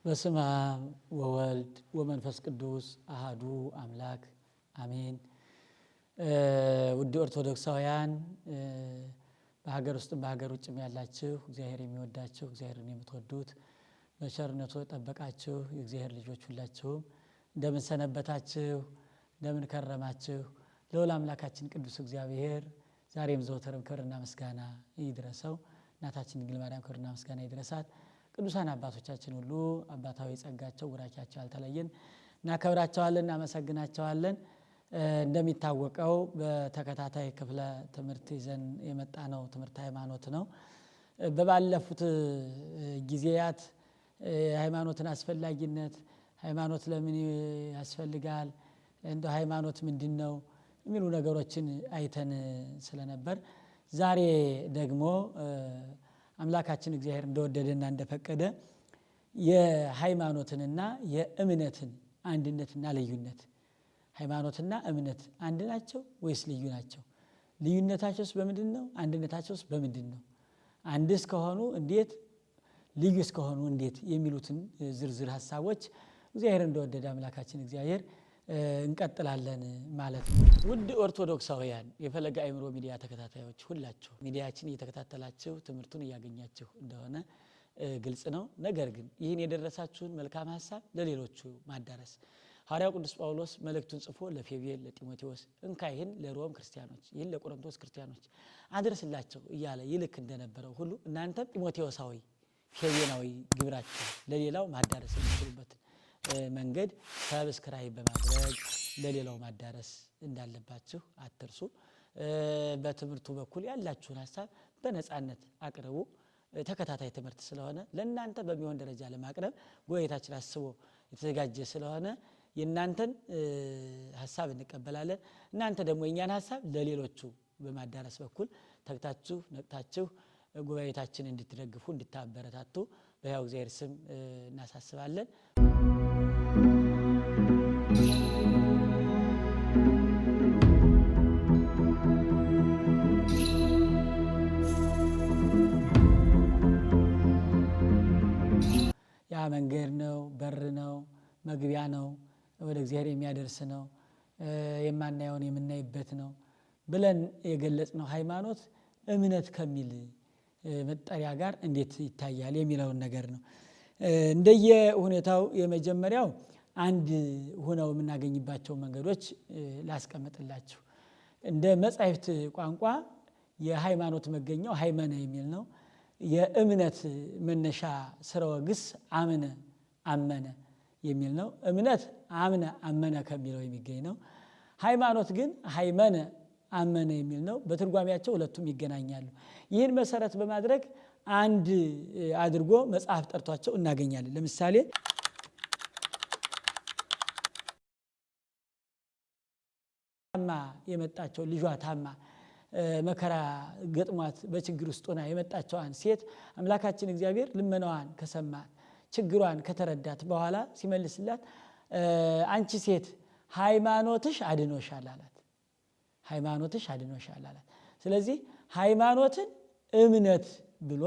በስመ አብ ወወልድ ወመንፈስ ቅዱስ አሐዱ አምላክ አሜን። ውድ ኦርቶዶክሳውያን በሀገር ውስጥም በሀገር ውጭም ያላችሁ እግዚአብሔር የሚወዳችሁ እግዚአብሔርን የምትወዱት በቸርነቱ የጠበቃችሁ የእግዚአብሔር ልጆች ሁላችሁም እንደምን ሰነበታችሁ? እንደምን ከረማችሁ? ለወላዲተ አምላካችን ቅዱስ እግዚአብሔር ዛሬም ዘወትርም ክብርና ምስጋና ይድረሰው። እናታችን ድንግል ማርያም ክብርና ምስጋና ይድረሳት። ቅዱሳን አባቶቻችን ሁሉ አባታዊ ጸጋቸው ወራቻቸው አልተለየን እናከብራቸዋለን እናመሰግናቸዋለን። እንደሚታወቀው በተከታታይ ክፍለ ትምህርት ይዘን የመጣ ነው ትምህርት ሃይማኖት ነው። በባለፉት ጊዜያት ሃይማኖትን አስፈላጊነት ሃይማኖት ለምን ያስፈልጋል እንደ ሃይማኖት ምንድነው የሚሉ ነገሮችን አይተን ስለነበር ዛሬ ደግሞ አምላካችን እግዚአብሔር እንደወደደና እንደፈቀደ የሃይማኖትንና የእምነትን አንድነትና ልዩነት ሃይማኖትና እምነት አንድ ናቸው ወይስ ልዩ ናቸው? ልዩነታቸውስ በምንድነው? አንድነታቸውስ በምንድነው? አንድስ ከሆኑ እንዴት ልዩስ ከሆኑ እንዴት የሚሉትን ዝርዝር ሐሳቦች እግዚአብሔር እንደወደደ አምላካችን እግዚአብሔር እንቀጥላለን ማለት ነው። ውድ ኦርቶዶክሳውያን የፈለገ አእምሮ ሚዲያ ተከታታዮች ሁላችሁ ሚዲያችን እየተከታተላችሁ ትምህርቱን እያገኛችሁ እንደሆነ ግልጽ ነው። ነገር ግን ይህን የደረሳችሁን መልካም ሐሳብ ለሌሎቹ ማዳረስ ሐዋርያው ቅዱስ ጳውሎስ መልእክቱን ጽፎ ለፌቤል ለጢሞቴዎስ እንካ ይህን ለሮም ክርስቲያኖች ይህን ለቆሮንቶስ ክርስቲያኖች አድርስላቸው እያለ ይልክ እንደነበረው ሁሉ እናንተም ጢሞቴዎሳዊ ፌቤናዊ ግብራችሁ ለሌላው ማዳረስ የምትችሉበት መንገድ ሰብስክራይብ በማድረግ ለሌላው ማዳረስ እንዳለባችሁ አትርሱ። በትምህርቱ በኩል ያላችሁን ሐሳብ በነጻነት አቅርቡ። ተከታታይ ትምህርት ስለሆነ ለእናንተ በሚሆን ደረጃ ለማቅረብ ጉባኤታችን አስቦ የተዘጋጀ ስለሆነ የእናንተን ሐሳብ እንቀበላለን። እናንተ ደግሞ የኛን ሐሳብ ለሌሎቹ በማዳረስ በኩል ተግታችሁ ነቅታችሁ ጉባኤታችን እንድትደግፉ እንድታበረታቱ በሕያው እግዚአብሔር ስም እናሳስባለን። ያ መንገድ ነው፣ በር ነው፣ መግቢያ ነው፣ ወደ እግዚአብሔር የሚያደርስ ነው፣ የማናየውን የምናይበት ነው ብለን የገለጽነው ሃይማኖት እምነት ከሚል መጠሪያ ጋር እንዴት ይታያል የሚለውን ነገር ነው። እንደየ ሁኔታው የመጀመሪያው አንድ ሆነው የምናገኝባቸው መንገዶች ላስቀምጥላችሁ። እንደ መጻሕፍት ቋንቋ የሃይማኖት መገኛው ሃይመነ የሚል ነው። የእምነት መነሻ ስርወ ግስ አመነ አመነ የሚል ነው። እምነት አምነ አመነ ከሚለው የሚገኝ ነው። ሃይማኖት ግን ሃይመነ አመነ የሚል ነው። በትርጓሜያቸው ሁለቱም ይገናኛሉ። ይህን መሰረት በማድረግ አንድ አድርጎ መጽሐፍ ጠርቷቸው እናገኛለን። ለምሳሌ ታማ የመጣቸው ልጇ ታማ መከራ ገጥሟት በችግር ውስጥ ሆና የመጣቸዋን ሴት አምላካችን እግዚአብሔር ልመናዋን ከሰማት ችግሯን ከተረዳት በኋላ ሲመልስላት አንቺ ሴት ሃይማኖትሽ አድኖሻል አላት። ሃይማኖትሽ አድኖሻል አላት። ስለዚህ ሃይማኖትን እምነት ብሎ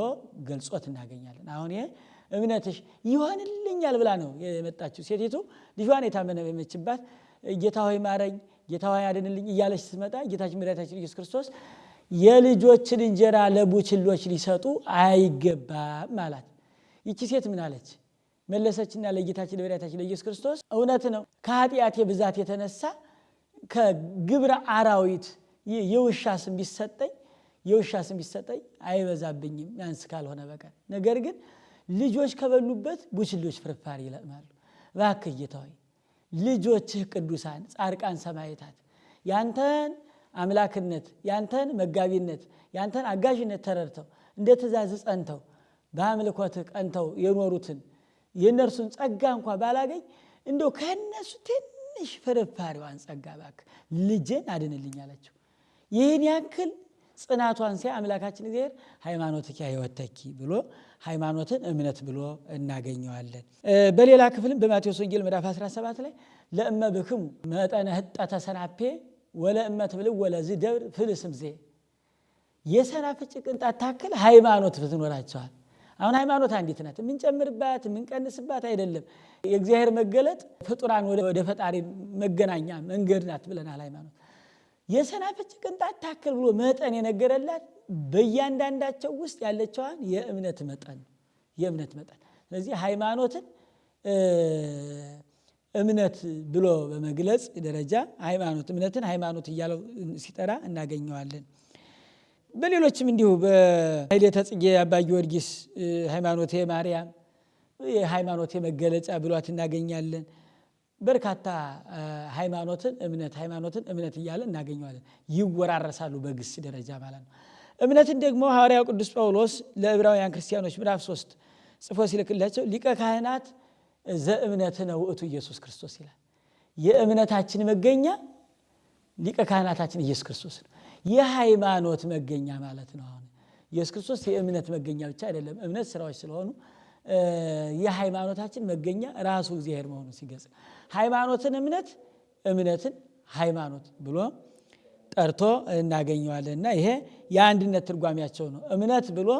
ገልጾት እናገኛለን። አሁን ይሄ እምነትሽ ይሆንልኛል ብላ ነው የመጣችው ሴቲቱ። ልጇን የታመመችባት ጌታ ሆይ ማረኝ፣ ጌታ ሆይ አድንልኝ እያለች ስትመጣ ጌታችን መድኃኒታችን ኢየሱስ ክርስቶስ የልጆችን እንጀራ ለቡችሎች ሊሰጡ አይገባም ማለት። ይቺ ሴት ምን አለች? መለሰችና ለጌታችን ለመድኃኒታችን ለኢየሱስ ክርስቶስ እውነት ነው ከኃጢአቴ ብዛት የተነሳ ከግብረ አራዊት የውሻ ስም ቢሰጠኝ አይበዛብኝም ያንስ ካልሆነ በቀር፣ ነገር ግን ልጆች ከበሉበት ቡችሎች ፍርፋሪ ይለቅማሉ። እባክህ ጌታ ሆይ ልጆችህ ቅዱሳን ጻድቃን ሰማዕታት ያንተን አምላክነት ያንተን መጋቢነት ያንተን አጋዥነት ተረድተው እንደ ትእዛዝ ጸንተው በአምልኮትህ ቀንተው የኖሩትን የእነርሱን ጸጋ እንኳን ባላገኝ እንደው ከእነሱ ትንሽ ፍርፋሪዋን ጸጋ እባክህ ልጄን አድንልኝ አለችው። ይህን ያክል ጽናቷን ሲያ አምላካችን እግዚአብሔር ሃይማኖትኪ ሕይወትኪ ብሎ ሃይማኖትን እምነት ብሎ እናገኘዋለን። በሌላ ክፍልም በማቴዎስ ወንጌል ምዕራፍ 17 ላይ ለእመ ብክሙ መጠነ ህጠተ ሰናፔ ወለእመ ትብልው ወለዚ ደብር ፍልስም ዜ የሰናፍጭ ቅንጣት ታክል ሃይማኖት ብትኖራቸዋል አሁን ሃይማኖት አንዲት ናት። የምንጨምርባት የምንቀንስባት አይደለም። የእግዚአብሔር መገለጥ ፍጡራን ወደ ፈጣሪ መገናኛ መንገድ ናት ብለናል። ሃይማኖት የሰናፍጭ ቅንጣት ታክል ብሎ መጠን የነገረላት በእያንዳንዳቸው ውስጥ ያለችዋን የእምነት መጠን የእምነት መጠን። ስለዚህ ሃይማኖትን እምነት ብሎ በመግለጽ ደረጃ ሃይማኖት እምነትን ሃይማኖት እያለው ሲጠራ እናገኘዋለን። በሌሎችም እንዲሁ በኃይሌተ ጽጌ አባ ጊዮርጊስ ሃይማኖቴ ማርያም የሃይማኖቴ መገለጫ ብሏት እናገኛለን። በርካታ ሃይማኖትን እምነት እያለ እናገኘዋለን። ይወራረሳሉ በግስ ደረጃ ማለት ነው። እምነትን ደግሞ ሐዋርያው ቅዱስ ጳውሎስ ለዕብራውያን ክርስቲያኖች ምዕራፍ 3 ጽፎ ሲልክላቸው ሊቀ ካህናት ዘእምነትነ ውእቱ ኢየሱስ ክርስቶስ ይላል። የእምነታችን መገኛ ሊቀ ካህናታችን ኢየሱስ ክርስቶስ ነው። የሃይማኖት መገኛ ማለት ነው። አሁን ኢየሱስ ክርስቶስ የእምነት መገኛ ብቻ አይደለም። እምነት ስራዎች ስለሆኑ የሃይማኖታችን መገኛ ራሱ እግዚአብሔር መሆኑን ሲገልጽ ሃይማኖትን እምነትን ሃይማኖት ብሎ ጠርቶ እናገኘዋለንና ይሄ የአንድነት ትርጓሜያቸው ነው። እምነት ብሎ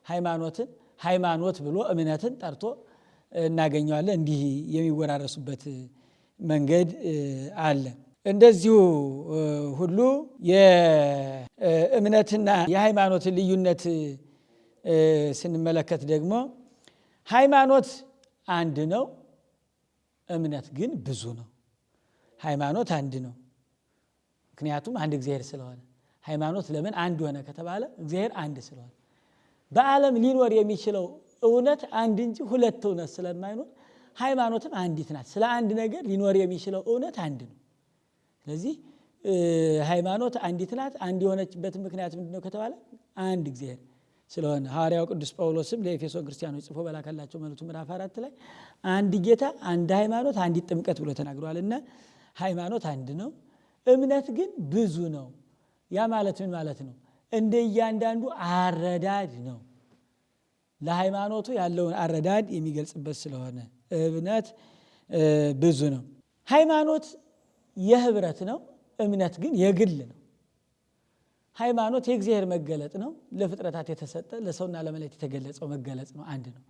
ሃይማኖትን፣ ሃይማኖት ብሎ እምነትን ጠርቶ እናገኘዋለን። እንዲህ የሚወራረሱበት መንገድ አለ። እንደዚሁ ሁሉ የእምነትና የሃይማኖትን ልዩነት ስንመለከት ደግሞ ሃይማኖት አንድ ነው፣ እምነት ግን ብዙ ነው። ሃይማኖት አንድ ነው፣ ምክንያቱም አንድ እግዚአብሔር ስለሆነ። ሃይማኖት ለምን አንድ ሆነ ከተባለ እግዚአብሔር አንድ ስለሆነ። በዓለም ሊኖር የሚችለው እውነት አንድ እንጂ ሁለት እውነት ስለማይኖር ሃይማኖትም አንዲት ናት። ስለ አንድ ነገር ሊኖር የሚችለው እውነት አንድ ነው። ስለዚህ ሃይማኖት አንዲት ናት። አንድ የሆነችበት ምክንያት ምንድነው ከተባለ አንድ እግዚአብሔር ስለሆነ ሐዋርያው ቅዱስ ጳውሎስም ለኤፌሶን ክርስቲያኖች ጽፎ በላከላቸው መልእክቱ ምዕራፍ 4 ላይ አንድ ጌታ፣ አንድ ሃይማኖት፣ አንዲት ጥምቀት ብሎ ተናግሯልና ሃይማኖት አንድ ነው፣ እምነት ግን ብዙ ነው። ያ ማለት ምን ማለት ነው? እንደ እያንዳንዱ አረዳድ ነው። ለሃይማኖቱ ያለውን አረዳድ የሚገልጽበት ስለሆነ እምነት ብዙ ነው። ሃይማኖት የህብረት ነው፣ እምነት ግን የግል ነው። ሃይማኖት የእግዚአብሔር መገለጥ ነው፣ ለፍጥረታት የተሰጠ ለሰውና ለመላእክት የተገለጸው መገለጽ ነው፣ አንድ ነው።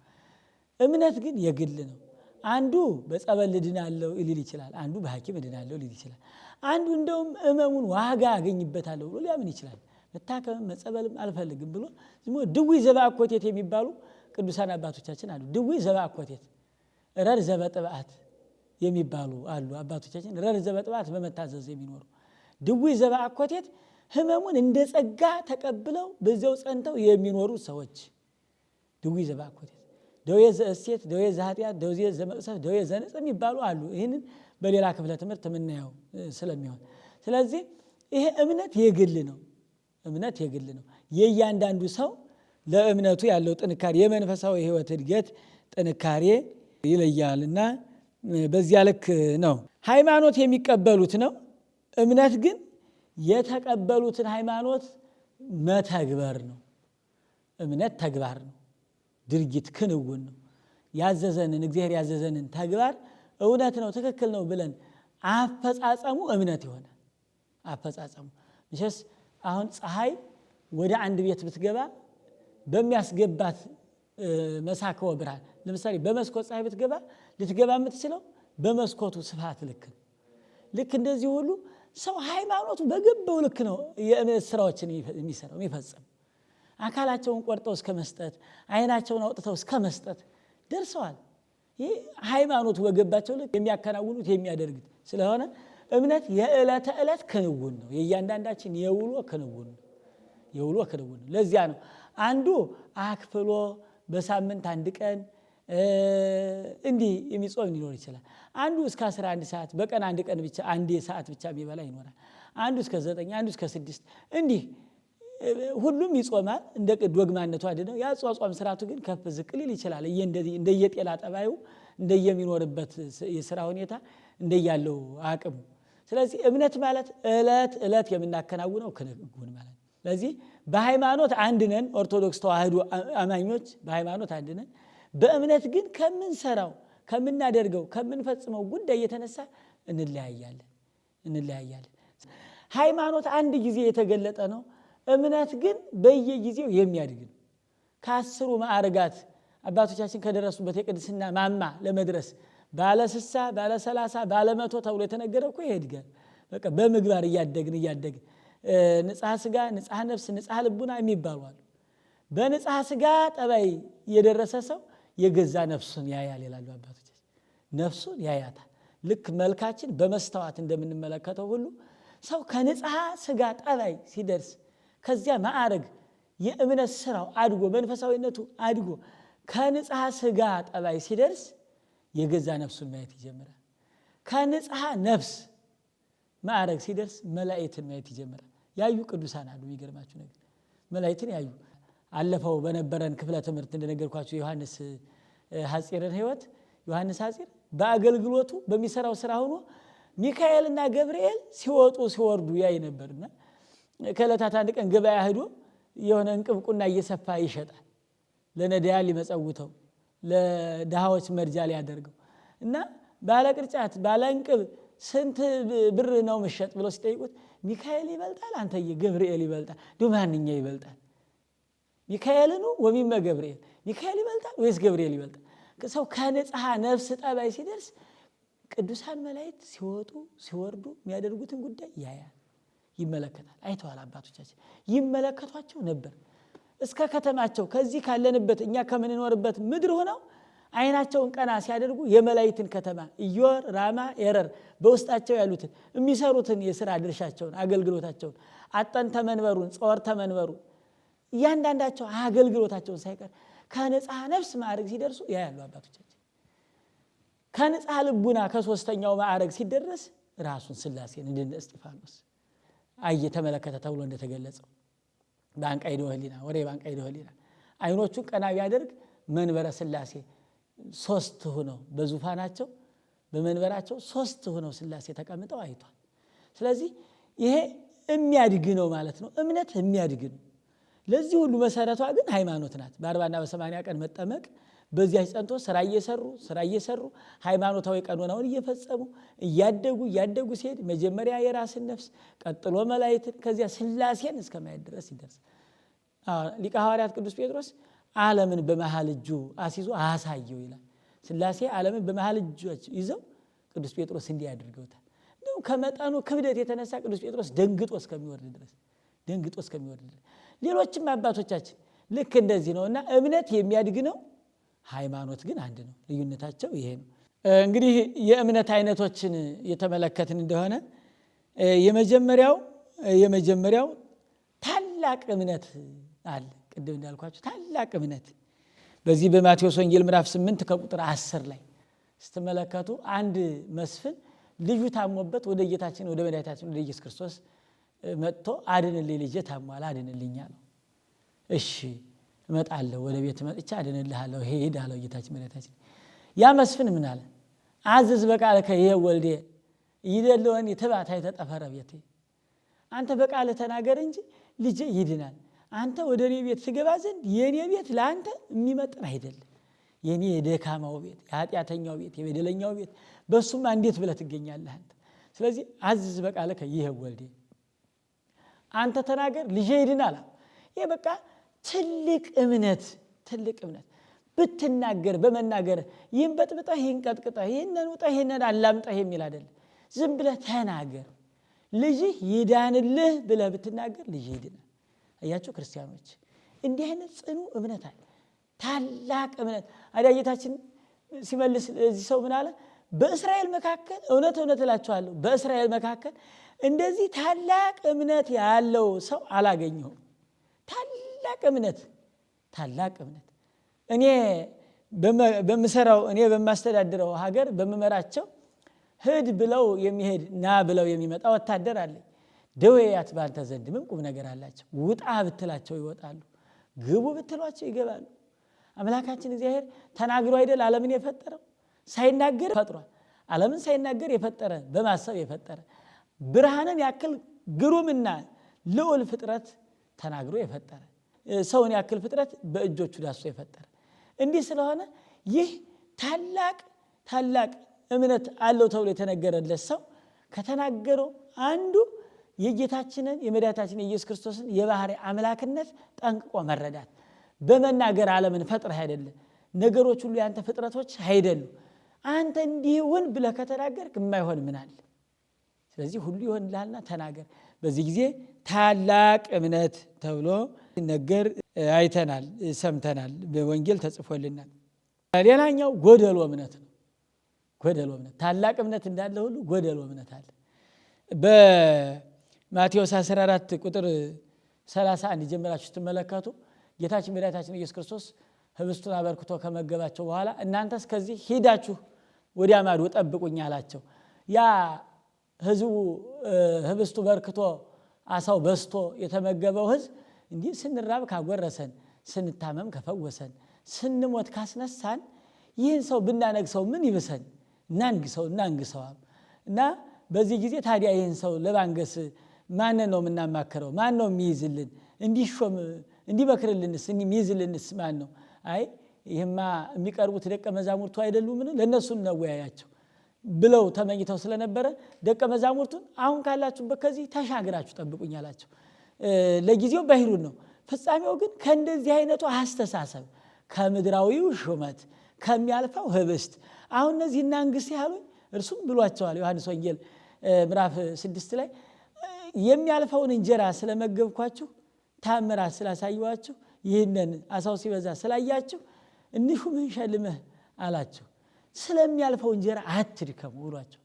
እምነት ግን የግል ነው። አንዱ በጸበል እድናለሁ ሊል ይችላል፣ አንዱ በሐኪም እድናለሁ ሊል ይችላል። አንዱ እንደውም እመሙን ዋጋ አገኝበታለሁ ብሎ ሊያምን ይችላል። መታከም መጸበልም አልፈልግም ብሎ ዝም ድውይ ዘበአኮቴት የሚባሉ ቅዱሳን አባቶቻችን አሉ። ድውይ ዘበአኮቴት ረር ዘበጥብዓት የሚባሉ አሉ አባቶቻችን። ረር ዘበጥብዓት በመታዘዝ የሚኖሩ ድውይ ዘበአኮቴት ህመሙን እንደ ጸጋ ተቀብለው በዚያው ጸንተው የሚኖሩ ሰዎች ድውይ ዘበአኮቴት። ደዌ ዘእሴት፣ ደዌ ዘኃጢአት፣ ደዌ ዘመቅሰፍ፣ ደዌ ዘንጽ የሚባሉ አሉ። ይህንን በሌላ ክፍለ ትምህርት የምናየው ስለሚሆን ስለዚህ ይሄ እምነት የግል ነው። እምነት የግል ነው። የእያንዳንዱ ሰው ለእምነቱ ያለው ጥንካሬ የመንፈሳዊ ህይወት እድገት ጥንካሬ ይለያልና በዚያ ልክ ነው። ሃይማኖት የሚቀበሉት ነው። እምነት ግን የተቀበሉትን ሃይማኖት መተግበር ነው። እምነት ተግባር ነው፣ ድርጊት ክንውን ነው። ያዘዘንን እግዚአብሔር ያዘዘንን ተግባር እውነት ነው ትክክል ነው ብለን አፈጻጸሙ እምነት ይሆናል። አፈጻጸሙ ምንስ አሁን ፀሐይ ወደ አንድ ቤት ብትገባ በሚያስገባት መሳከወ ብርሃን ለምሳሌ በመስኮት ፀሐይ ብትገባ ልትገባ የምትችለው በመስኮቱ ስፋት ልክ እንደዚህ ሁሉ ሰው ሃይማኖቱ በገባው ልክ ነው የእምነት ስራዎችን የሚሰራው የሚፈጽም። አካላቸውን ቆርጠው እስከ መስጠት፣ አይናቸውን አውጥተው እስከ መስጠት ደርሰዋል። ይህ ሃይማኖቱ በገባቸው ልክ የሚያከናውኑት የሚያደርጉት ስለሆነ እምነት የዕለተ ዕለት ክንውን ነው። የእያንዳንዳችን የውሎ ክንውን ነው። የውሎ ክንውን ነው። ለዚያ ነው አንዱ አክፍሎ በሳምንት አንድ ቀን እንዲህ የሚጾም ሊኖር ይችላል። አንዱ እስከ 11 ሰዓት በቀን አንድ ቀን ብቻ አንድ ሰዓት ብቻ የሚበላ ይኖራል። አንዱ እስከ 9፣ አንዱ እስከ 6 እንዲህ ሁሉም ይጾማል እንደ ዶግማነቱ አይደለም። ያ ጾም ስርዓቱ ግን ከፍ ዝቅ ሊል ይችላል። እንደየጤና ጠባዩ እንደየሚኖርበት የሥራ ሁኔታ እንደያለው አቅሙ። ስለዚህ እምነት ማለት ዕለት የምናከናውነው ክንውን ማለት ነው። ስለዚህ በሃይማኖት አንድ ነን። ኦርቶዶክስ ተዋህዶ አማኞች በሃይማኖት አንድ ነን። በእምነት ግን ከምንሰራው ከምናደርገው ከምንፈጽመው ጉዳይ የተነሳ እንለያያለን። ሃይማኖት አንድ ጊዜ የተገለጠ ነው። እምነት ግን በየጊዜው የሚያድግ ነው። ከ10 ማዕርጋት አባቶቻችን ከደረሱበት የቅድስና ማማ ለመድረስ ባለ 60 ባለ 30 ባለ 100 ተብሎ የተነገረው እኮ ይሄድጋል። በቃ በምግባር እያደግን ንጽሐ ሥጋ ንጽሐ ነፍስ ንጽሐ ልቡና የሚባሉ አሉ። በንጽሐ ሥጋ ጠባይ የደረሰ ሰው የገዛ ነፍሱን ያያል ይላሉ አባቶቻችን። ነፍሱን ያያታል። ልክ መልካችን በመስተዋት እንደምንመለከተው ሁሉ ሰው ከንጽሐ ሥጋ ጠባይ ሲደርስ ከዚያ ማዕረግ የእምነት ስራው አድጎ መንፈሳዊነቱ አድጎ ከንጽሐ ሥጋ ጠባይ ሲደርስ የገዛ ነፍሱን ማየት ይጀምራል። ከንጽሐ ነፍስ ማዕረግ ሲደርስ መላእክትን ማየት ይጀምራል። ያዩ ቅዱሳን አሉ። የሚገርማችሁ ነገር መላእክትን ያዩ አለፈው በነበረን ክፍለ ትምህርት እንደነገርኳችሁ ዮሐንስ ሐጺርን ሕይወት ዮሐንስ ሐጺር በአገልግሎቱ በሚሰራው ስራ ሆኖ ሚካኤልና ገብርኤል ሲወጡ ሲወርዱ ያይ ነበርና ከዕለታት አንድ ቀን ገበያ ሄዶ የሆነ እንቅብቁና እየሰፋ ይሸጣል። ለነዳያን ሊመጸውተው ለድሃዎች መርጃ ሊያደርገው እና ባለ ቅርጫት ባለ እንቅብ ስንት ብር ነው መሸጥ ብለው ሲጠይቁት ሚካኤል ይበልጣል አንተዬ ገብርኤል ይበልጣል ዱ ማንኛው ይበልጣል ሚካኤልን ወሚመ ገብርኤል ሚካኤል ይበልጣል ወይስ ገብርኤል ይበልጣል? ሰው ከንጽሐ ነፍስ ጠባይ ሲደርስ ቅዱሳን መላእክት ሲወጡ ሲወርዱ የሚያደርጉትን ጉዳይ ያያል፣ ይመለከታል። አይተዋል አባቶቻችን ይመለከቷቸው ነበር። እስከ ከተማቸው ከዚህ ካለንበት እኛ ከምንኖርበት ምድር ሆነው አይናቸውን ቀና ሲያደርጉ የመላእክትን ከተማ ኢዮር ራማ ኤረር በውስጣቸው ያሉትን የሚሰሩትን የሥራ ድርሻቸውን አገልግሎታቸውን አጠንተ መንበሩን ጾርተ መንበሩን እያንዳንዳቸው አገልግሎታቸውን ሳይቀር ከንጽሐ ነፍስ ማዕረግ ሲደርሱ ያያሉ አባቶቻችን። ከንጽሐ ልቡና ከሶስተኛው ማዕረግ ሲደረስ ራሱን ሥላሴን እንደ እስጢፋኖስ አየ ተመለከተ ተብሎ እንደተገለጸው በአንቃይዶ ህሊና ወሬ በአንቃይዶ ህሊና አይኖቹን ቀና ቢያደርግ መንበረ ሥላሴ ሶስት ሆነው በዙፋናቸው በመንበራቸው ሶስት ሆነው ሥላሴ ተቀምጠው አይቷል። ስለዚህ ይሄ የሚያድግ ነው ማለት ነው። እምነት የሚያድግ ነው። ለዚህ ሁሉ መሰረቷ ግን ሃይማኖት ናት። በ40ና በ80 ቀን መጠመቅ በዚያች ጸንቶ ስራ እየሰሩ ሃይማኖታዊ ቀኖናውን እየፈጸሙ እያደጉ ሲሄድ መጀመሪያ የራስን ነፍስ ቀጥሎ መላእክትን ከዚያ ሥላሴን እስከማየት ድረስ ይደርስ። ሊቀ ሐዋርያት ቅዱስ ጴጥሮስ ዓለምን በመሃል እጁ አስይዞ አሳየው ይላል። ሥላሴ ዓለምን በመሃል እጁ ይዘው ቅዱስ ጴጥሮስ እንዲህ ያድርገውታል። እንደው ከመጠኑ ክብደት የተነሳ ቅዱስ ጴጥሮስ ደንግጦ እስከሚወርድ ድረስ ሌሎችም አባቶቻችን ልክ እንደዚህ ነውና እምነት የሚያድግ ነው። ሃይማኖት ግን አንድ ነው። ልዩነታቸው ይሄ ነው። እንግዲህ የእምነት አይነቶችን የተመለከትን እንደሆነ የመጀመሪያው ታላቅ እምነት አለ። ቅድም እንዳልኳችሁ ታላቅ እምነት በዚህ በማቴዎስ ወንጌል ምዕራፍ 8 ከቁጥር 10 ላይ ስትመለከቱ አንድ መስፍን ልጁ ታሞበት ወደ ጌታችን ወደ መድኃኒታችን ወደ ኢየሱስ ክርስቶስ መጥቶ አድንልኝ ልጄ ታሟል አድንልኝ አለው። እሺ እመጣለሁ ወደ ቤት መጥቻ አድንልሃለሁ ሄድ አለው ጌታችን መድኃኒታችን። ያ መስፍን ምን አለ? አዝዝ በቃልከ ይሄ ወልዴ ይደለወን የተባታ የተጠፈረ ቤቴ። አንተ በቃል ተናገር እንጂ ልጄ ይድናል። አንተ ወደ እኔ ቤት ትገባ ዘንድ የኔ ቤት ለአንተ የሚመጥን አይደለም። የኔ የደካማው ቤት የኃጢአተኛው ቤት የበደለኛው ቤት በሱማ እንዴት ብለህ ትገኛለህ አንተ? ስለዚህ አዝዝ በቃልከ ይሄ ወልዴ አንተ ተናገር ልጄ ይድናል። ይሄ በቃ ትልቅ እምነት ብትናገር በመናገር ይህን በጥብጠህ ይህን ቀጥቅጠህ ይህንን ውጠህ ይህንን አላምጠህ የሚል አይደለም። ዝም ብለህ ተናገር ልጅህ ይዳንልህ ብለህ ብትናገር ልጅህ ይድናል። አያችሁ ክርስቲያኖች እንዲህ አይነት ጽኑ እምነት አለ፣ ታላቅ እምነት። ጌታችን ሲመልስ እዚህ ሰው ምን አለ? በእስራኤል መካከል እውነት እላችኋለሁ በእስራኤል መካከል እንደዚህ ታላቅ እምነት ያለው ሰው አላገኘሁም። ታላቅ እምነት እኔ በምሰራው እኔ በማስተዳድረው ሀገር በመመራቸው ሂድ ብለው የሚሄድ ና ብለው የሚመጣ ወታደር አለ። ደዌያት ባንተ ዘንድ ምን ቁም ነገር አላቸው? ውጣ ብትላቸው ይወጣሉ፣ ግቡ ብትሏቸው ይገባሉ። አምላካችን እግዚአብሔር ተናግሮ አይደል ዓለምን የፈጠረው? ሳይናገር ፈጥሯል። ዓለምን ሳይናገር የፈጠረ በማሰብ የፈጠረ ብርሃንን ያክል ግሩምና ልዑል ፍጥረት ተናግሮ የፈጠረ ሰውን ያክል ፍጥረት በእጆቹ ዳሶ የፈጠረ እንዲህ ስለሆነ ይህ ታላቅ እምነት አለው ተብሎ የተነገረለት ሰው ከተናገረው አንዱ የጌታችንን የመድኃኒታችን የኢየሱስ ክርስቶስን የባህሪ አምላክነት ጠንቅቆ መረዳት። በመናገር ዓለምን ፈጥረህ አይደለም ነገሮች ሁሉ ያንተ ፍጥረቶች አይደሉም። አንተ እንዲሁን ብለህ ከተናገርክ የማይሆን ምን አለ? ስለዚህ ሁሉ ይሆንልሃልና ተናገር። በዚህ ጊዜ ታላቅ እምነት ተብሎ ሲነገር አይተናል፣ ሰምተናል፣ በወንጌል ተጽፎልናል። ሌላኛው ጎደሎ እምነት ነው። ጎደሎ እምነት ታላቅ እምነት እንዳለ ሁሉ ጎደሎ እምነት አለ። በማቴዎስ 14 ቁጥር 31 ጀምራችሁ ስትመለከቱ ጌታችን መድኃኒታችን ኢየሱስ ክርስቶስ ህብስቱን አበርክቶ ከመገባቸው በኋላ እናንተስ ከዚህ ሄዳችሁ ወዲያ ማዶ ጠብቁኝ አላቸው። ያ ህዝቡ ህብስቱ በርክቶ አሳው በስቶ የተመገበው ህዝብ እንዲህ ስንራብ ካጎረሰን፣ ስንታመም ከፈወሰን፣ ስንሞት ካስነሳን ይህን ሰው ብናነግሰው ምን ይብሰን? እናንግሰው። እና በዚህ ጊዜ ታዲያ ይህን ሰው ለማንገስ ማንን ነው የምናማክረው? ማን ነው የሚይዝልን? እንዲሾም እንዲመክርልንስ የሚይዝልንስ ማን ነው? አይ ይህማ የሚቀርቡት ደቀ መዛሙርቱ አይደሉምን? ለእነሱም ነወያያቸው ብለው ተመኝተው ስለነበረ ደቀ መዛሙርቱን አሁን ካላችሁበት ከዚህ ተሻግራችሁ ጠብቁኝ አላቸው። ለጊዜው ባይሩን ነው። ፍጻሜው ግን ከእንደዚህ አይነቱ አስተሳሰብ ከምድራዊው ሹመት ከሚያልፈው ህብስት አሁን እነዚህ እናንግስ ያሉኝ እርሱም ብሏቸዋል። ዮሐንስ ወንጌል ምዕራፍ 6 ላይ የሚያልፈውን እንጀራ ስለመገብኳችሁ ታምራት ስላሳየኋችሁ ይህንን አሳው ሲበዛ ስላያችሁ እንሹምህን ሸልመህ አላቸው። ስለሚያልፈው እንጀራ አትድከሙ ብሏቸው።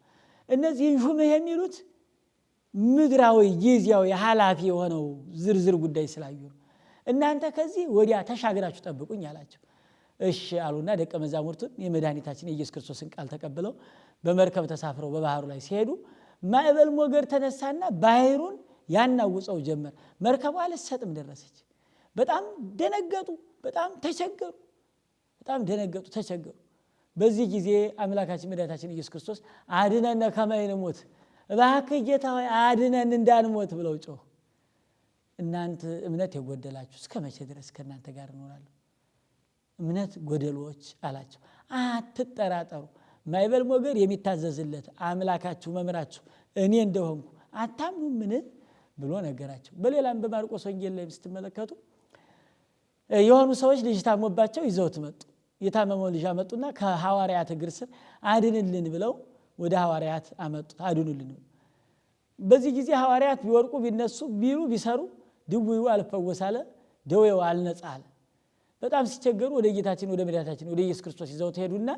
እነዚህ እንሹምህ የሚሉት ምድራዊ ጊዜያዊ ኃላፊ የሆነው ዝርዝር ጉዳይ ስላዩ ነው። እናንተ ከዚህ ወዲያ ተሻግራችሁ ጠብቁኝ አላቸው። እሺ አሉና ደቀ መዛሙርቱን የመድኃኒታችን የኢየሱስ ክርስቶስን ቃል ተቀብለው በመርከብ ተሳፍረው በባህሩ ላይ ሲሄዱ ማዕበል ሞገድ ተነሳና ባህሩን ያናውጸው ጀመር። መርከቧ ልትሰጥም ደረሰች። በጣም ደነገጡ፣ በጣም ተቸገሩ። በዚህ ጊዜ አምላካችን መድኃኒታችን ኢየሱስ ክርስቶስ አድነን ከመ ንሞት፣ እባክህ ጌታ ሆይ አድነን እንዳንሞት ብለው ጮሁ። እናንተ እምነት የጎደላችሁ እስከ መቼ ድረስ ከእናንተ ጋር እንሆናለሁ? እምነት ጎደሎች አላቸው። አትጠራጠሩ፣ ማዕበል ሞገድ የሚታዘዝለት አምላካችሁ መምህራችሁ እኔ እንደሆንኩ አታምኑምን ብሎ ነገራቸው። በሌላም በማርቆስ ወንጌል ላይ ስትመለከቱ የሆኑ ሰዎች ልጅ ታሞባቸው ይዘውት መጡ። የታመመው ልጅ አመጡና ከሐዋርያት እግር ስር አድንልን ብለው ወደ ሐዋርያት አመጡት። አድኑልን። በዚህ ጊዜ ሐዋርያት ቢወርቁ ቢነሱ ቢሉ ቢሰሩ ድውዩ አልፈወስ አለ፣ ደዌው አልነጻ አለ። በጣም ሲቸገሩ ወደ ጌታችን ወደ መድኃኒታችን ወደ ኢየሱስ ክርስቶስ ይዘውት ሄዱና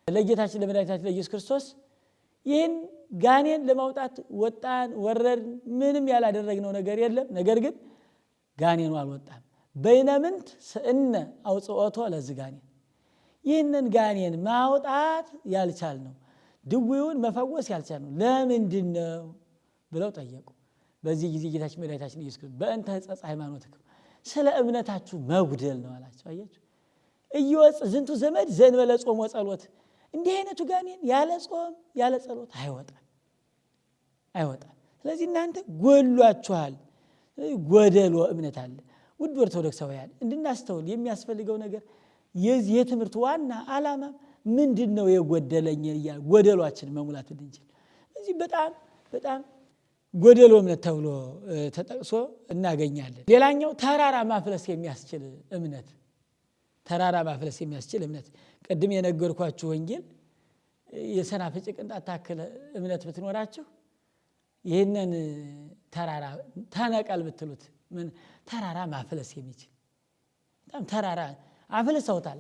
ለጌታችን ለመድኃኒታችን ለኢየሱስ ክርስቶስ ይህን ጋኔን ለማውጣት ወጣን ወረድን፣ ምንም ያላደረግነው ነገር የለም። ነገር ግን ጋኔኑ አልወጣም። በይነምንት ስእነ አውጽኦቶ ለዚህ ጋኔን፣ ይህንን ጋኔን ማውጣት ያልቻልነው ድውዩን መፈወስ ያልቻልነው ለምንድን ነው ብለው ጠየቁ። በዚህ ጊዜ ጌታችን መድኃኒታችን ኢየሱስ ክርስቶስ በእንተ ሕጸጽ ሃይማኖትክሙ፣ ስለ እምነታችሁ መጉደል ነው አላቸው። አያችሁ፣ እየወጽ ዝንቱ ዘመድ ዘእንበለ ጾም ወጸሎት፣ እንዲህ አይነቱ ጋኔን ያለ ጾም ያለ ጸሎት አይወጣም። ስለዚህ እናንተ ጎሏችኋል፣ ጎደሎ እምነት አለ። ውድ ኦርቶዶክሳውያን እንድናስተውል የሚያስፈልገው ነገር የዚህ የትምህርት ዋና ዓላማ ምንድን ነው? የጎደለኝ እያል ጎደሏችን መሙላት እንድንችል። ስለዚህ በጣም ጎደሎ እምነት ተብሎ ተጠቅሶ እናገኛለን። ሌላኛው ተራራ ማፍለስ የሚያስችል እምነት ቅድም የነገርኳችሁ ወንጌል የሰናፍጭ ቅንጣት ታክል እምነት ብትኖራችሁ ይህንን ተራራ ተነቀል ብትሉት ምን ተራራ ማፍለስ የሚችል በጣም ተራራ አፍልሰውታል።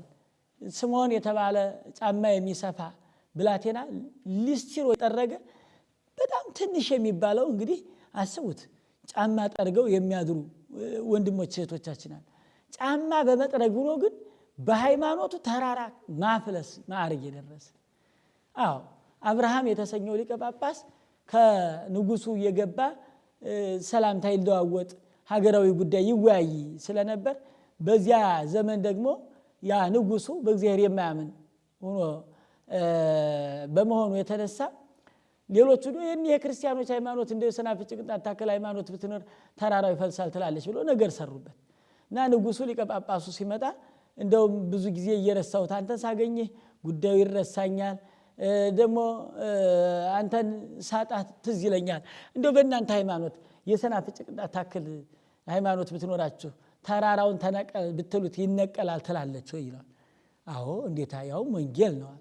ስምዖን የተባለ ጫማ የሚሰፋ ብላቴና ሊስትሮ የጠረገ በጣም ትንሽ የሚባለው እንግዲህ አስቡት፣ ጫማ ጠርገው የሚያድሩ ወንድሞች እህቶቻችን አሉ። ጫማ በመጥረግ ብሎ ግን በሃይማኖቱ ተራራ ማፍለስ ማዕረግ የደረሰ አብርሃም የተሰኘው ሊቀ ጳጳስ ከንጉሱ እየገባ ሰላምታ ይለዋወጥ ሀገራዊ ጉዳይ ይወያይ ስለነበር በዚያ ዘመን ደግሞ ያ ንጉሱ በእግዚአብሔር የማያምን ሆኖ በመሆኑ የተነሳ ሌሎቹ የክርስቲያኖች ሃይማኖት እንደ ሰናፍጭ ቅንጣት ታክል ሃይማኖት ብትኖር ተራራው ይፈልሳል ትላለች ብሎ ነገር ሰሩበት እና ንጉሱ ሊቀ ጳጳሱ ሲመጣ እንደውም ብዙ ጊዜ እየረሳሁት አንተን ሳገኝህ ጉዳዩ ይረሳኛል፣ ደግሞ አንተን ሳጣት ትዝ ይለኛል፣ እንደው በእናንተ ሃይማኖት የሰናፍጭ ቅንጣት ታክል ሃይማኖት ብትኖራችሁ ተራራውን ተነቀል ብትሉት ይነቀላል ትላለች ወይ ይላል። አዎ እንዴታ ያውም ወንጌል ነው።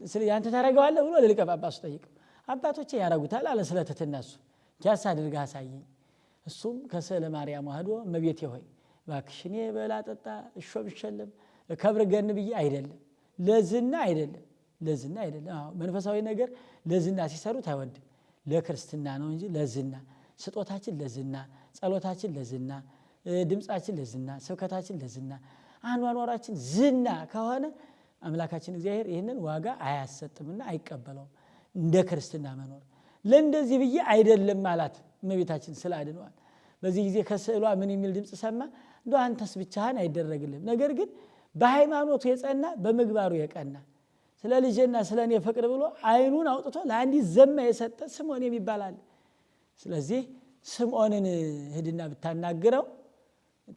ስለዚህ አንተ ታረጋዋለህ ብሎ ለሊቀ ጳጳሱ ጠይቀው። አባቶቼ ያረጉታል አለ ስለትህትና እሱ ጃስ አድርጋ አሳየኝ። እሱም ከስዕለ ማርያም ወህዶ እመቤቴ ሆይ እባክሽ እኔ በላ ጠጣ እሾም እሸለም ከብር ገን ብዬ አይደለም ለዝና አይደለም ለዝና አይደለም። አዎ መንፈሳዊ ነገር ለዝና ሲሰሩት አይወድም። ለክርስትና ነው እንጂ ለዝና ስጦታችን ለዝና፣ ጸሎታችን ለዝና፣ ድምጻችን ለዝና፣ ስብከታችን ለዝና፣ አኗኗራችን ዝና ከሆነ አምላካችን እግዚአብሔር ይህንን ዋጋ አያሰጥምና አይቀበለውም። እንደ ክርስትና መኖር ለእንደዚህ ብዬ አይደለም ማለት እመቤታችን ስላድነዋል። በዚህ ጊዜ ከስዕሏ ምን የሚል ድምፅ ሰማ? እንደው አንተስ ብቻህን አይደረግልህም፣ ነገር ግን በሃይማኖቱ የጸና በምግባሩ የቀና ስለ ልጄና ስለ እኔ ፍቅር ብሎ አይኑን አውጥቶ ለአንዲት ዘማ የሰጠ ስምዖን የሚባል አለ። ስለዚህ ስምዖንን ሂድና ብታናግረው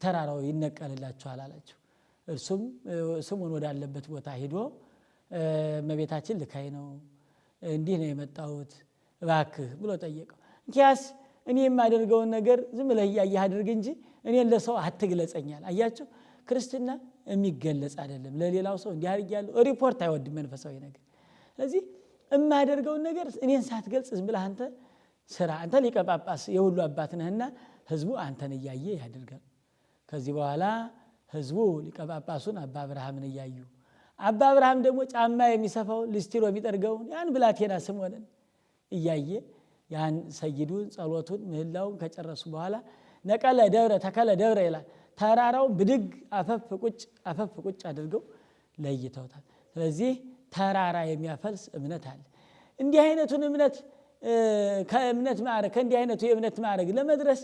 ተራራው ይነቀልላችኋል አላቸው። እርሱም ስምዖን ወዳለበት ቦታ ሄዶ እመቤታችን ልካይ ነው እንዲህ ነው የመጣሁት እባክህ ብሎ ጠየቀው። እንኪያስ እኔ የማደርገውን ነገር ዝም ብለህ እያየህ አድርግ እንጂ እኔን ለሰው አትግለጸኛል። አያቸው ክርስትና የሚገለጽ አይደለም። ለሌላው ሰው እንዲህ አድርጊያለሁ ሪፖርት አይወድም መንፈሳዊ ነገር። ስለዚህ የማደርገውን ነገር እኔን ሳትገልጽ ዝም ብለህ አንተ ስራ። አንተ ሊቀ ጳጳስ የሁሉ አባት ነህና ህዝቡ አንተን እያየ ያደርጋል። ከዚህ በኋላ ህዝቡ ሊቀ ጳጳሱን አባ አብርሃምን እያዩ አባ አብርሃም ደግሞ ጫማ የሚሰፋው ልስቲሮ የሚጠርገውን ያን ብላቴና ስምዖንን እያየ ያን ሰይዱን ጸሎቱን ምህላውን ከጨረሱ በኋላ ነቀለ ደብረ ተከለ ደብረ ይላል። ተራራውን ብድግ አፈፍ ቁጭ አድርገው ለይተውታል። ስለዚህ ተራራ የሚያፈልስ እምነት አለ። እንዲህ አይነቱን እምነት ከእምነት ማዕረግ ከእንዲህ አይነቱ የእምነት ማዕረግ ለመድረስ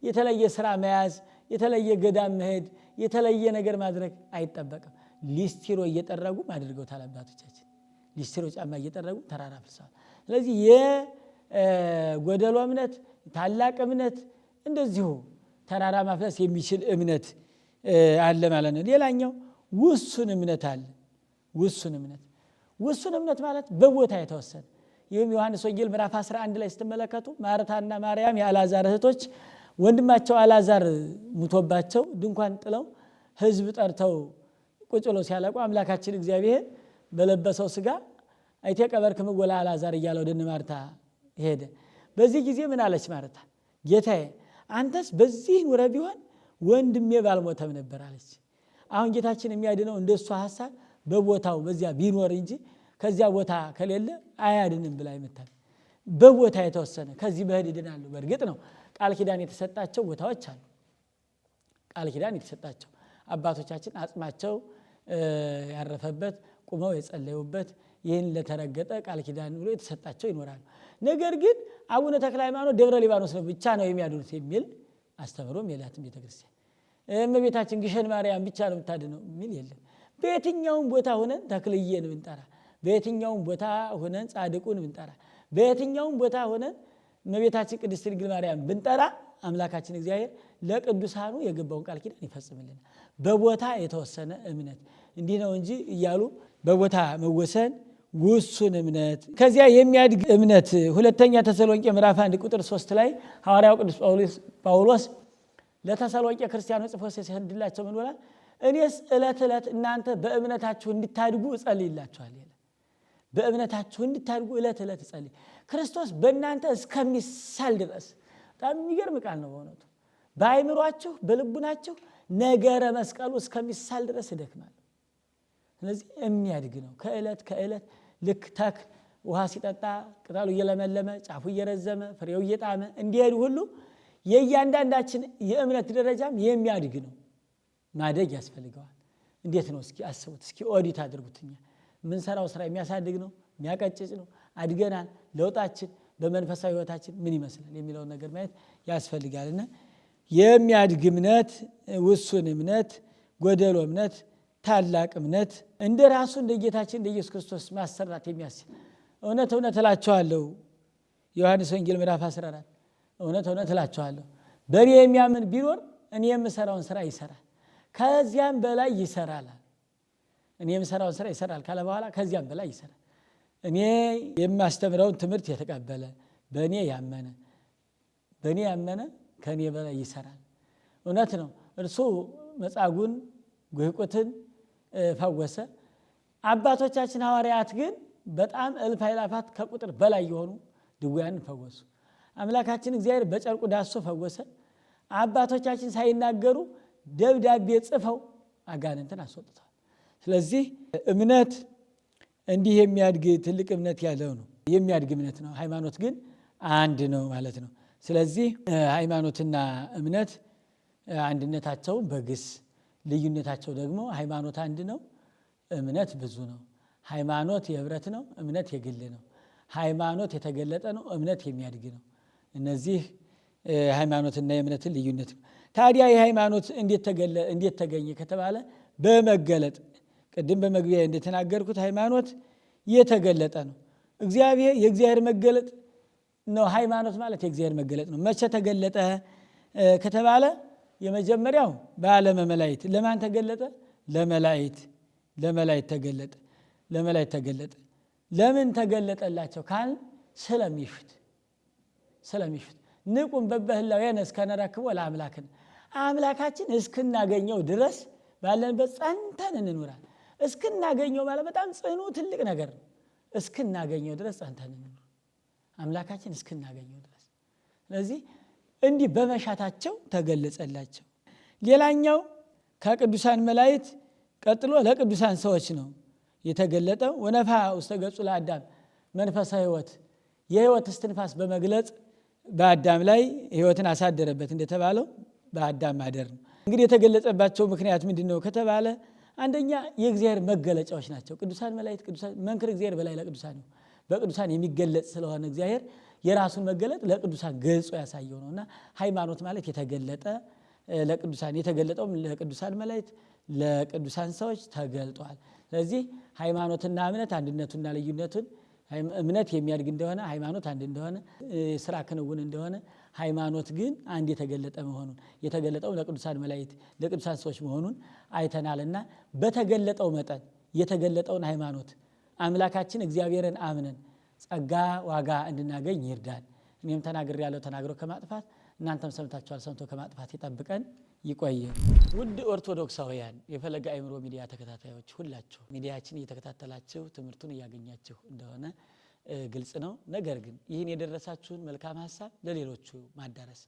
የተለየ ስራ መያዝ፣ የተለየ ገዳም መሄድ፣ የተለየ ነገር ማድረግ አይጠበቅም። ሊስቲሮ እየጠረጉ አድርገውታል አባቶቻችን። ሊስቲሮ ጫማ እየጠረጉ ተራራ አፍልሰዋል። ስለዚህ የጎደሎ እምነት ታላቅ እምነት እንደዚሁ ተራራ ማፍለስ የሚችል እምነት አለ ማለት ነው። ሌላኛው ውሱን እምነት አለ። ውሱን እምነት ማለት በቦታ የተወሰነ። ይህም ዮሐንስ ወንጌል ምዕራፍ 11 ላይ ስትመለከቱ ማርታና ማርያም የአልዓዛር እህቶች ወንድማቸው አልዓዛር ሙቶባቸው ድንኳን ጥለው ህዝብ ጠርተው ቁጭ ብለው ሲያለቁ አምላካችን እግዚአብሔር በለበሰው ስጋ አይቴ ቀበርክም ወላ አልዓዛር እያለ ወደ ማርታ ሄደ። በዚህ ጊዜ ምን አለች ማርታ? ጌታዬ አንተስ በዚህ ኑረ ቢሆን ወንድሜ ባልሞተም ነበር አለች። አሁን ጌታችን የሚያድነው እንደሷ ሐሳብ በቦታው በዚያ ቢኖር እንጂ ከዚያ ቦታ ከሌለ አያድንም ብላ ይመታል። በቦታ የተወሰነ ከዚህ በህድ ይድናሉ። በእርግጥ ነው ቃል ኪዳን የተሰጣቸው ቦታዎች አሉ። ቃል ኪዳን የተሰጣቸው አባቶቻችን አጽማቸው ያረፈበት ቁመው የጸለዩበት ይህን ለተረገጠ ቃል ኪዳን ብሎ የተሰጣቸው ይኖራሉ። ነገር ግን አቡነ ተክለ ሃይማኖት ደብረ ሊባኖስ ነው ብቻ ነው የሚያድኑት የሚል አስተምሮም የላትም ቤተክርስቲያን። እመቤታችን ግሸን ማርያም ብቻ ነው የምታድነው የሚል የለም። በየትኛውም ቦታ ሆነን ተክልዬን ብንጠራ፣ በየትኛውም ቦታ ሆነን ጻድቁን ብንጠራ፣ በየትኛውም ቦታ ሆነን እመቤታችን ቅድስት ድንግል ማርያም ብንጠራ አምላካችን እግዚአብሔር ለቅዱሳኑ የገባውን ቃል ኪዳን ይፈጽምልናል። በቦታ የተወሰነ እምነት እንዲህ ነው እንጂ እያሉ በቦታ መወሰን ውሱን እምነት። ከዚያ የሚያድግ እምነት ሁለተኛ ተሰሎንቄ ምዕራፍ 1 ቁጥር 3 ላይ ሐዋርያው ቅዱስ ጳውሎስ ለተሰሎንቄ ክርስቲያኖች ጽፎ ሲሰድላቸው ምን ብሏል? እኔስ ዕለት ዕለት እናንተ በእምነታችሁ እንድታድጉ እጸልይላችኋለሁ። በእምነታችሁ እንድታድጉ ዕለት ዕለት እጸልይ። ክርስቶስ በእናንተ እስከሚሳል ድረስ። በጣም የሚገርም ቃል ነው በእውነቱ። በአይምሯችሁ በልቡናችሁ ነገረ መስቀሉ እስከሚሳል ድረስ እደክማለሁ። ስለዚህ የሚያድግ ነው። ከዕለት ከዕለት ልክ ተክል ውሃ ሲጠጣ ቅጠሉ እየለመለመ ጫፉ እየረዘመ ፍሬው እየጣመ እንዲሄድ ሁሉ የእያንዳንዳችን የእምነት ደረጃም የሚያድግ ነው። ማደግ ያስፈልገዋል። እንዴት ነው እስኪ አስቡት፣ እስኪ ኦዲት አድርጉትኛ። ምን ሰራው ስራ የሚያሳድግ ነው የሚያቀጭጭ ነው? አድገናል? ለውጣችን በመንፈሳዊ ህይወታችን ምን ይመስላል የሚለውን ነገር ማየት ያስፈልጋልና የሚያድግ እምነት፣ ውሱን እምነት፣ ጎደሎ እምነት፣ ታላቅ እምነት እንደ ራሱ እንደ ጌታችን እንደ ኢየሱስ ክርስቶስ ማሰራት የሚያስችል እውነት እውነት እላችኋለሁ ዮሐንስ ወንጌል ምዕራፍ 14 እውነት እውነት እላችኋለሁ በእኔ የሚያምን ቢኖር እኔ የምሰራውን ስራ ይሰራል ከዚያም በላይ ይሰራል። እኔ የምሰራውን ስራ ይሰራል ካለ በኋላ ከዚያም በላይ ይሰራል። እኔ የማስተምረውን ትምህርት የተቀበለ በእኔ ያመነ ከእኔ በላይ ይሰራል። እውነት ነው። እርሱ መጻጉዕን ጉህቁትን ፈወሰ። አባቶቻችን ሐዋርያት ግን በጣም እልፍ አእላፋት ከቁጥር በላይ የሆኑ ድውያንን ፈወሱ። አምላካችን እግዚአብሔር በጨርቁ ዳሶ ፈወሰ። አባቶቻችን ሳይናገሩ ደብዳቤ ጽፈው አጋንንትን አስወጥተዋል። ስለዚህ እምነት እንዲህ የሚያድግ ትልቅ እምነት ያለው ነው፣ የሚያድግ እምነት ነው። ሃይማኖት ግን አንድ ነው ማለት ነው። ስለዚህ ሃይማኖትና እምነት አንድነታቸው በግስ ልዩነታቸው ደግሞ ሃይማኖት አንድ ነው፣ እምነት ብዙ ነው። ሃይማኖት የህብረት ነው፣ እምነት የግል ነው። ሃይማኖት የተገለጠ ነው፣ እምነት የሚያድግ ነው። እነዚህ ሃይማኖትና የእምነትን ልዩነት ነው። ታዲያ የሃይማኖት እንዴት ተገኘ ከተባለ በመገለጥ ቅድም በመግቢያ እንደተናገርኩት ሃይማኖት የተገለጠ ነው። የእግዚአብሔር መገለጥ ነው። ሃይማኖት ማለት የእግዚአብሔር መገለጥ ነው። መቼ ተገለጠ ከተባለ የመጀመሪያው በዓለመ መላእክት። ለማን ተገለጠ? ለመላእክት ተገለጠ። ለምን ተገለጠላቸው ካል ስለሚሹት ንቁም በበህላውያን እስከነረክቦ ለአምላክን አምላካችን እስክናገኘው ድረስ ባለንበት ጸንተን እንኑራል። እስክናገኘው ማለት በጣም ጽኑ ትልቅ ነገር ነው። እስክናገኘው ድረስ ጸንተን እንኑር አምላካችን እስክናገኘው ድረስ። ስለዚህ እንዲህ በመሻታቸው ተገለጸላቸው። ሌላኛው ከቅዱሳን መላእክት ቀጥሎ ለቅዱሳን ሰዎች ነው የተገለጠው። ወነፋ ውስተ ገጹ ለአዳም መንፈሰ ሕይወት የሕይወት እስትንፋስ በመግለጽ በአዳም ላይ ሕይወትን አሳደረበት እንደተባለው በአዳም ማደር ነው። እንግዲህ የተገለጸባቸው ምክንያት ምንድነው ከተባለ አንደኛ የእግዚአብሔር መገለጫዎች ናቸው። ቅዱሳን መላእክት መንክር እግዚአብሔር በላይ ለቅዱሳን ነው። በቅዱሳን የሚገለጽ ስለሆነ እግዚአብሔር የራሱን መገለጥ ለቅዱሳን ገልጾ ያሳየው ነውና ሃይማኖት ማለት የተገለጠ ለቅዱሳን የተገለጠው ለቅዱሳን መላእክት ለቅዱሳን ሰዎች ተገልጧል። ስለዚህ ሃይማኖትና እምነት አንድነቱና ልዩነቱን እምነት የሚያድግ እንደሆነ ሃይማኖት አንድ እንደሆነ ስራ ክንውን እንደሆነ ሃይማኖት ግን አንድ የተገለጠ መሆኑን የተገለጠው ለቅዱሳን መላእክት ለቅዱሳን ሰዎች መሆኑን አይተናልና በተገለጠው መጠን የተገለጠውን ሃይማኖት አምላካችን እግዚአብሔርን አምነን ጸጋ ዋጋ እንድናገኝ ይርዳን። እኔም ተናግሬያለሁ፣ ተናግሮ ከማጥፋት እናንተም ሰምታችኋል፣ ሰምቶ ከማጥፋት ይጠብቀን፣ ይቆየን። ውድ ኦርቶዶክሳውያን የፈለገ አእምሮ ሚዲያ ተከታታዮች ሁላችሁ ሚዲያችን እየተከታተላችሁ ትምህርቱን እያገኛችሁ እንደሆነ ግልጽ ነው። ነገር ግን ይህን የደረሳችሁን መልካም ሐሳብ ለሌሎቹ ማዳረስ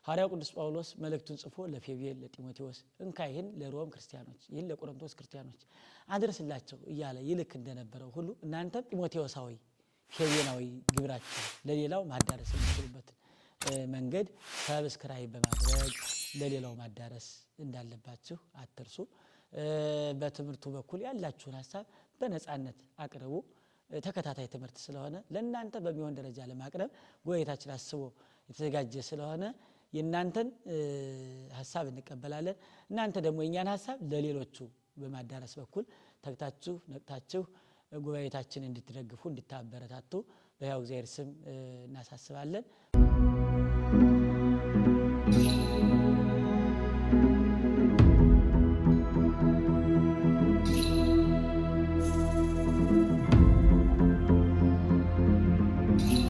ሐዋርያው ቅዱስ ጳውሎስ መልእክቱን ጽፎ ለፌቤል ለጢሞቴዎስ እንካ ይህን ለሮም ክርስቲያኖች ይህን ለቆሮንቶስ ክርስቲያኖች አድርስላቸው እያለ ይልክ እንደነበረው ሁሉ እናንተም ጢሞቴዎሳዊ ፌቤናዊ ግብራችሁ ለሌላው ማዳረስ የምትችሉበት መንገድ ሰብስክራይብ በማድረግ ለሌላው ማዳረስ እንዳለባችሁ አትርሱ። በትምህርቱ በኩል ያላችሁን ሐሳብ በነጻነት አቅርቡ። ተከታታይ ትምህርት ስለሆነ ለእናንተ በሚሆን ደረጃ ለማቅረብ ጉባኤታችን አስቦ የተዘጋጀ ስለሆነ የእናንተን ሐሳብ እንቀበላለን። እናንተ ደግሞ የኛን ሐሳብ ለሌሎቹ በማዳረስ በኩል ተግታችሁ ነቅታችሁ ጉባኤታችን እንድትደግፉ እንድታበረታቱ በሕያው እግዚአብሔር ስም እናሳስባለን።